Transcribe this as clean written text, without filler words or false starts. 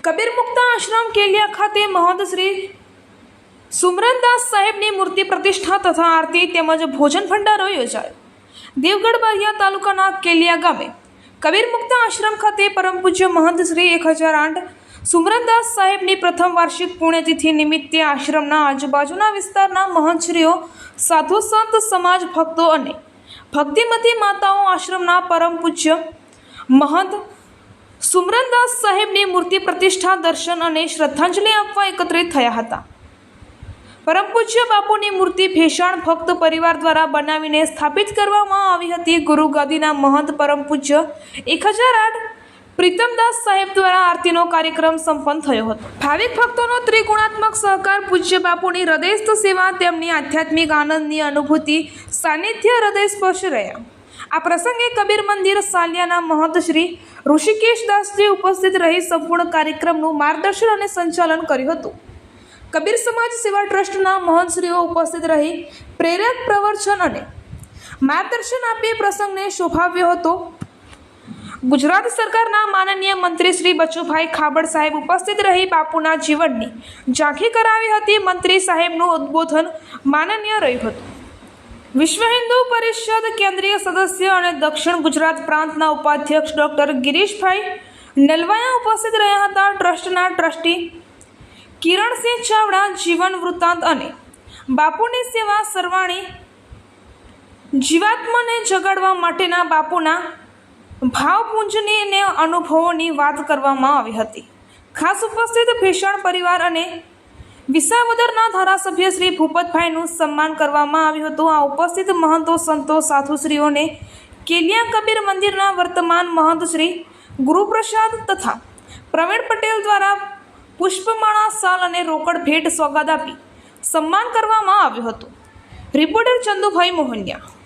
કબીર મુક્ત આશ્રમ કેલિયા ખાતે મહંત શ્રી સુમરનદાસ સાહેબની મૂર્તિ પ્રતિષ્ઠા તથા આરતી તેમજ ભોજન ભંડારો યોજાયો. દેવગઢ બારિયા તાલુકાના કેલિયા ગામે કબીર મુક્ત આશ્રમ ખાતે પરમ પૂજ્ય મહંત શ્રી 1008 સુમરનદાસ સાહેબની પ્રથમ વાર્ષિક પુણ્યતિથિ નિમિત્તે આશ્રમના આજુબાજુના વિસ્તારના મહંતશ્રીઓ, સાધુ સંત સમાજ ભક્તો અને ભક્તિમતી માતાઓ આશ્રમના પરમ પૂજ્ય મહંત સુમરનદાસ સાહેબની મૂર્તિ પ્રતિષ્ઠા, દર્શન અને શ્રદ્ધાંજલિ આપવા એકત્રિત થયા હતા. પરમ પૂજ્ય બાપુની મૂર્તિ ભેષાણ ભક્ત પરિવાર દ્વારા બનાવીને સ્થાપિત કરવામાં આવી હતી. ગુરુ ગાદીના મહંત પરમ પૂજ્ય 1008 પ્રીતમદાસ સાહેબ દ્વારા આરતીનો કાર્યક્રમ સંપન્ન થયો હતો. ભાવિક ભક્તોનો ત્રિગુણાત્મક સહકાર, પૂજ્ય બાપુની હૃદયસ્થ સેવા, તેમની આધ્યાત્મિક આનંદની અનુભૂતિ, સાનિધ્ય હૃદય સ્પર્શ રહ્યા. આ પ્રસંગે કબીર મંદિર સાલિયાના મહંત શ્રી ઋષિકેશદાસજી ઉપસ્થિત રહી સંપૂર્ણ કાર્યક્રમનું માર્ગદર્શન અને સંચાલન કર્યું હતું. કબીર સમાજ સેવા ટ્રસ્ટના મહંતશ્રીઓ ઉપસ્થિત રહી પ્રેરક પ્રવચન અને માર્ગદર્શન આપી પ્રસંગને શોભાવ્યો હતો. ગુજરાત સરકારના માનનીય મંત્રી શ્રી બચુભાઈ ખાબડ સાહેબ ઉપસ્થિત રહી બાપુના જીવનની ઝાંખી કરાવી હતી. મંત્રી સાહેબનું ઉદ્બોધન માનનીય રહ્યું હતું. વિશ્વ હિન્દુ પરિષદ કેન્દ્રીય સદસ્ય અને દક્ષિણ ગુજરાત પ્રાંતના ઉપાધ્યક્ષ ડૉક્ટર ગિરીશભાઈ નલવાયા ઉપસ્થિત રહ્યા હતા. ટ્રસ્ટના ટ્રસ્ટી કિરણસિંહ ચાવડા જીવન વૃત્તાંત અને બાપુની સેવા સરવાણી જીવાત્માને જગાડવા માટેના બાપુના ભાવપુંજની અને અનુભવોની વાત કરવામાં આવી હતી. ખાસ ઉપસ્થિત ભેષાણ પરિવાર અને વિસાવદરના ધારાસભ્ય શ્રી ભૂપતભાઈનું સન્માન કરવામાં આવ્યું હતું. આ ઉપસ્થિત મહંતો, સંતો, સાધુશ્રીઓને કેલિયા કબીર મંદિરના વર્તમાન મહંત શ્રી ગુરુપ્રસાદ તથા પ્રવીણ પટેલ દ્વારા પુષ્પમાળા, શાલ અને રોકડ ભેટ સોગાદ આપી સન્માન કરવામાં આવ્યું હતું. રિપોર્ટર ચંદુભાઈ મોહનિયા.